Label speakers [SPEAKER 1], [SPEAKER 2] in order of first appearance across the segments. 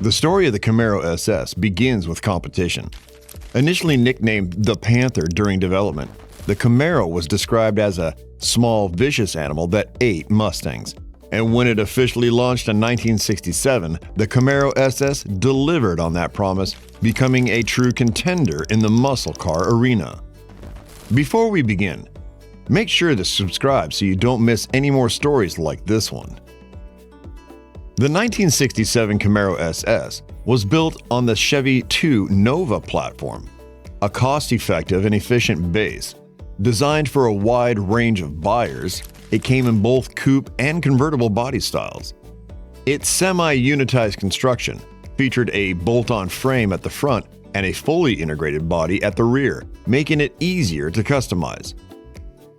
[SPEAKER 1] The story of the Camaro SS begins with competition. Initially nicknamed the Panther during development, the Camaro was described as a small, vicious animal that ate Mustangs. And when it officially launched in 1967, the Camaro SS delivered on that promise, becoming a true contender in the muscle car arena. Before we begin, make sure to subscribe so you don't miss any more stories like this one. The 1967 Camaro SS was built on the Chevy 2 Nova platform, a cost-effective and efficient base. Designed for a wide range of buyers, it came in both coupe and convertible body styles. Its semi-unitized construction featured a bolt-on frame at the front and a fully integrated body at the rear, making it easier to customize.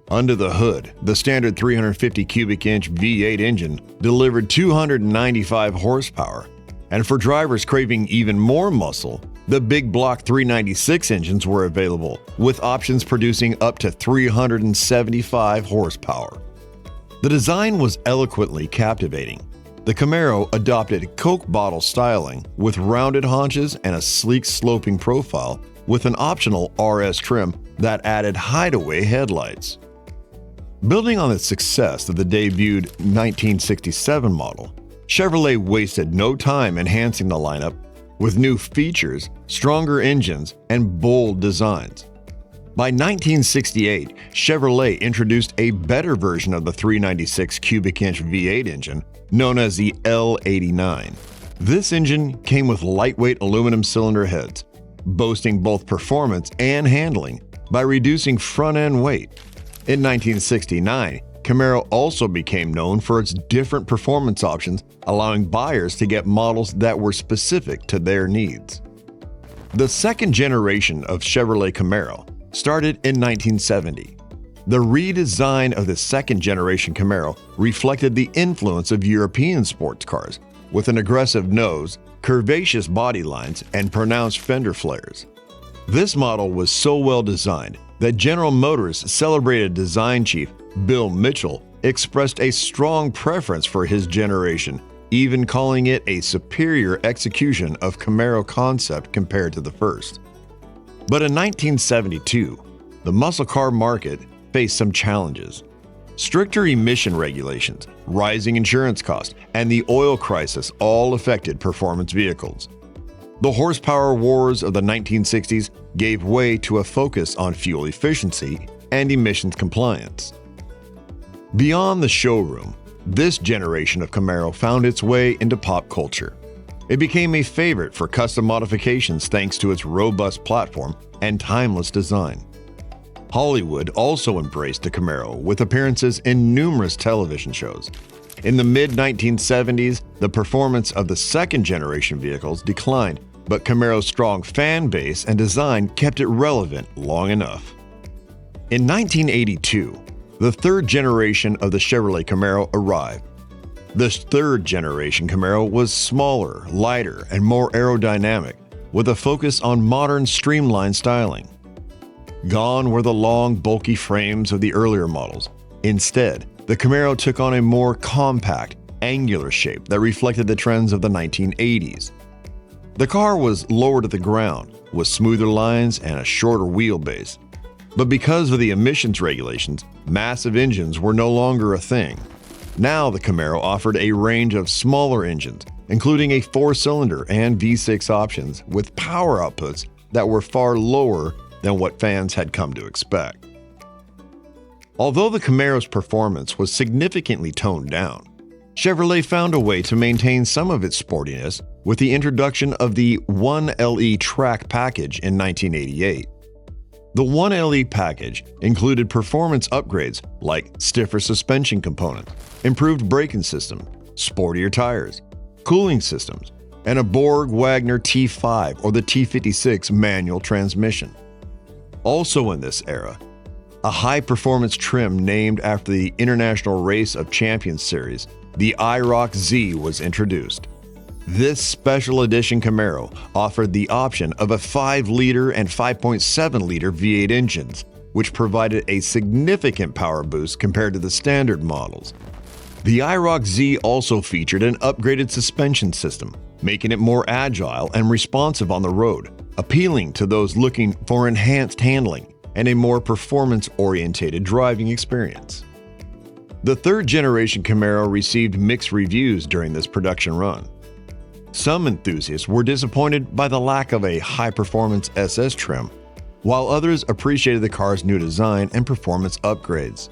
[SPEAKER 1] Under the hood, the standard 350 cubic inch V8 engine delivered 295 horsepower, and for drivers craving even more muscle, the big block 396 engines were available, with options producing up to 375 horsepower. The design was eloquently captivating. The Camaro adopted Coke bottle styling with rounded haunches and a sleek sloping profile with an optional RS trim that added hideaway headlights. Building on the success of the debuted 1967 model, Chevrolet wasted no time enhancing the lineup with new features, stronger engines, and bold designs. By 1968, Chevrolet introduced a better version of the 396 cubic inch V8 engine, known as the L89. This engine came with lightweight aluminum cylinder heads, boasting both performance and handling by reducing front-end weight. In 1969, Camaro also became known for its different performance options, allowing buyers to get models that were specific to their needs. The second generation of Chevrolet Camaro started in 1970. The redesign of the second generation Camaro reflected the influence of European sports cars, with an aggressive nose, curvaceous body lines, and pronounced fender flares. This model was so well designed that General Motors' celebrated design chief, Bill Mitchell, expressed a strong preference for his generation, even calling it a superior execution of Camaro concept compared to the first. But in 1972, the muscle car market faced some challenges. Stricter emission regulations, rising insurance costs, and the oil crisis all affected performance vehicles. The horsepower wars of the 1960s gave way to a focus on fuel efficiency and emissions compliance. Beyond the showroom, this generation of Camaro found its way into pop culture. It became a favorite for custom modifications thanks to its robust platform and timeless design. Hollywood also embraced the Camaro with appearances in numerous television shows. In the mid-1970s, the performance of the second-generation vehicles declined, but Camaro's strong fan base and design kept it relevant long enough. In 1982, the third generation of the Chevrolet Camaro arrived. This third generation Camaro was smaller, lighter, and more aerodynamic, with a focus on modern streamlined styling. Gone were the long, bulky frames of the earlier models. Instead, the Camaro took on a more compact, angular shape that reflected the trends of the 1980s. The car was lower to the ground, with smoother lines and a shorter wheelbase. But because of the emissions regulations, massive engines were no longer a thing. Now the Camaro offered a range of smaller engines, including a 4-cylinder and V6 options with power outputs that were far lower than what fans had come to expect. Although the Camaro's performance was significantly toned down, Chevrolet found a way to maintain some of its sportiness with the introduction of the 1LE Track package in 1988. The 1LE package included performance upgrades like stiffer suspension components, improved braking system, sportier tires, cooling systems, and a Borg-Wagner T5 or the T56 manual transmission. Also in this era, a high-performance trim named after the International Race of Champions series, the IROC Z, was introduced. This special edition Camaro offered the option of a 5-liter and 5.7-liter V8 engines, which provided a significant power boost compared to the standard models. The IROC Z also featured an upgraded suspension system, making it more agile and responsive on the road, appealing to those looking for enhanced handling and a more performance-oriented driving experience. The third-generation Camaro received mixed reviews during this production run. Some enthusiasts were disappointed by the lack of a high-performance SS trim, while others appreciated the car's new design and performance upgrades.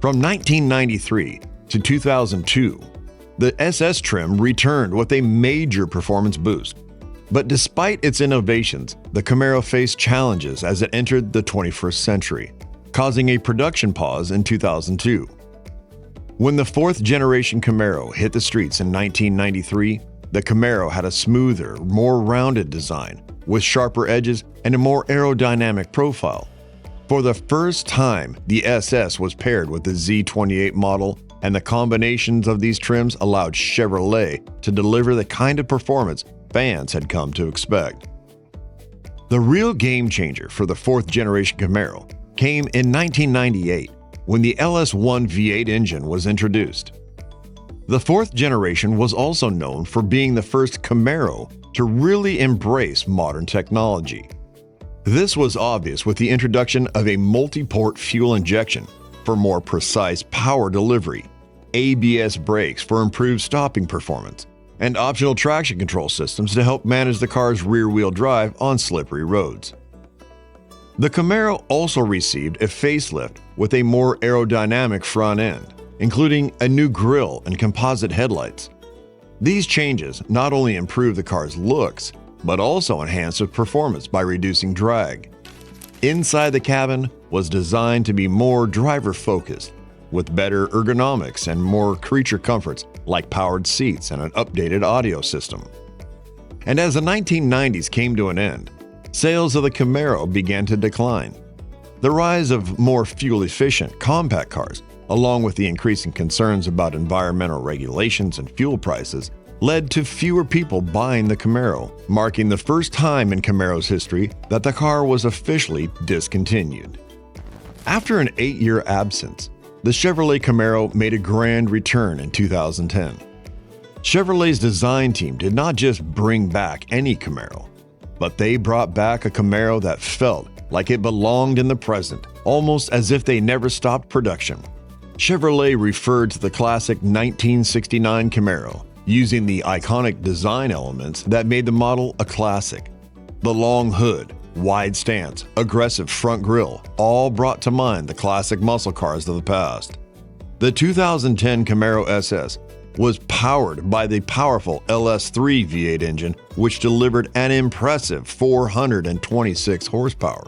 [SPEAKER 1] From 1993 to 2002, the SS trim returned with a major performance boost. But despite its innovations, the Camaro faced challenges as it entered the 21st century, causing a production pause in 2002. When the fourth-generation Camaro hit the streets in 1993, the Camaro had a smoother, more rounded design, with sharper edges and a more aerodynamic profile. For the first time, the SS was paired with the Z28 model, and the combinations of these trims allowed Chevrolet to deliver the kind of performance fans had come to expect. The real game changer for the fourth-generation Camaro came in 1998, when the LS1 V8 engine was introduced. The fourth generation was also known for being the first Camaro to really embrace modern technology. This was obvious with the introduction of a multi-port fuel injection for more precise power delivery, ABS brakes for improved stopping performance, and optional traction control systems to help manage the car's rear-wheel drive on slippery roads. The Camaro also received a facelift with a more aerodynamic front end, including a new grille and composite headlights. These changes not only improved the car's looks, but also enhanced its performance by reducing drag. Inside the cabin was designed to be more driver-focused, with better ergonomics and more creature comforts like powered seats and an updated audio system. And as the 1990s came to an end, sales of the Camaro began to decline. The rise of more fuel-efficient, compact cars, along with the increasing concerns about environmental regulations and fuel prices, led to fewer people buying the Camaro, marking the first time in Camaro's history that the car was officially discontinued. After an 8-year absence, the Chevrolet Camaro made a grand return in 2010. Chevrolet's design team did not just bring back any Camaro, but they brought back a Camaro that felt like it belonged in the present, almost as if they never stopped production. Chevrolet referred to the classic 1969 Camaro, using the iconic design elements that made the model a classic. The long hood, wide stance, aggressive front grille, all brought to mind the classic muscle cars of the past. The 2010 Camaro SS was powered by the powerful LS3 V8 engine, which delivered an impressive 426 horsepower.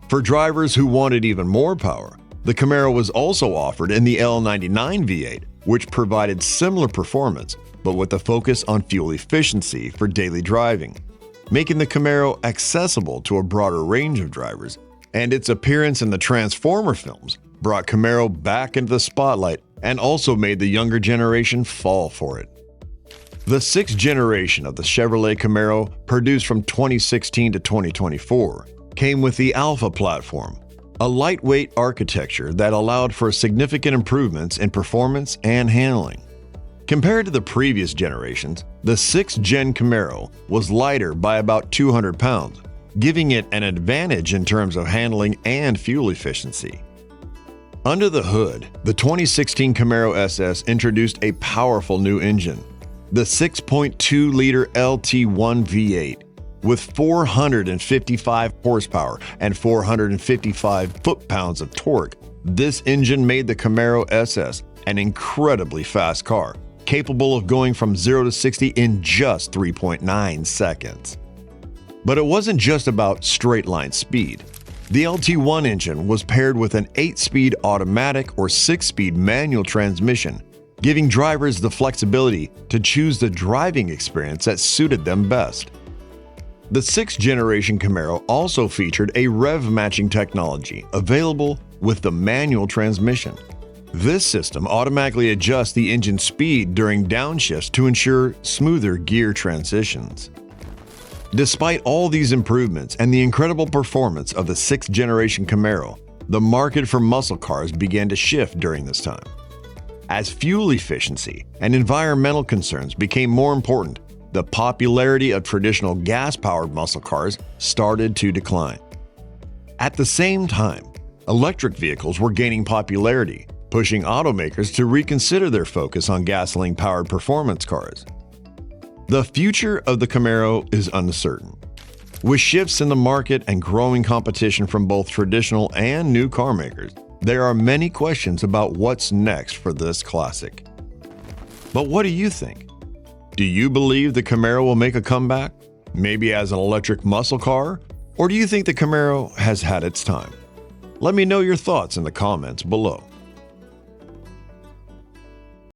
[SPEAKER 1] For drivers who wanted even more power, the Camaro was also offered in the L99 V8, which provided similar performance, but with a focus on fuel efficiency for daily driving, making the Camaro accessible to a broader range of drivers. And its appearance in the Transformer films brought Camaro back into the spotlight and also made the younger generation fall for it. The sixth generation of the Chevrolet Camaro, produced from 2016 to 2024, came with the Alpha platform, a lightweight architecture that allowed for significant improvements in performance and handling. Compared to the previous generations, the 6th Gen Camaro was lighter by about 200 pounds, giving it an advantage in terms of handling and fuel efficiency. Under the hood, the 2016 Camaro SS introduced a powerful new engine, the 6.2-liter LT1 V8, with 455 horsepower and 455 foot-pounds of torque. This engine made the Camaro SS an incredibly fast car, capable of going from 0 to 60 in just 3.9 seconds. But it wasn't just about straight-line speed. The LT1 engine was paired with an 8-speed automatic or 6-speed manual transmission, giving drivers the flexibility to choose the driving experience that suited them best. The 6th generation Camaro also featured a rev-matching technology available with the manual transmission. This system automatically adjusts the engine speed during downshifts to ensure smoother gear transitions. Despite all these improvements and the incredible performance of the 6th generation Camaro, the market for muscle cars began to shift during this time. As fuel efficiency and environmental concerns became more important, the popularity of traditional gas-powered muscle cars started to decline. At the same time, electric vehicles were gaining popularity, pushing automakers to reconsider their focus on gasoline-powered performance cars. The future of the Camaro is uncertain. With shifts in the market and growing competition from both traditional and new car makers, there are many questions about what's next for this classic. But what do you think? Do you believe the Camaro will make a comeback, maybe as an electric muscle car, or do you think the Camaro has had its time? Let me know your thoughts in the comments below.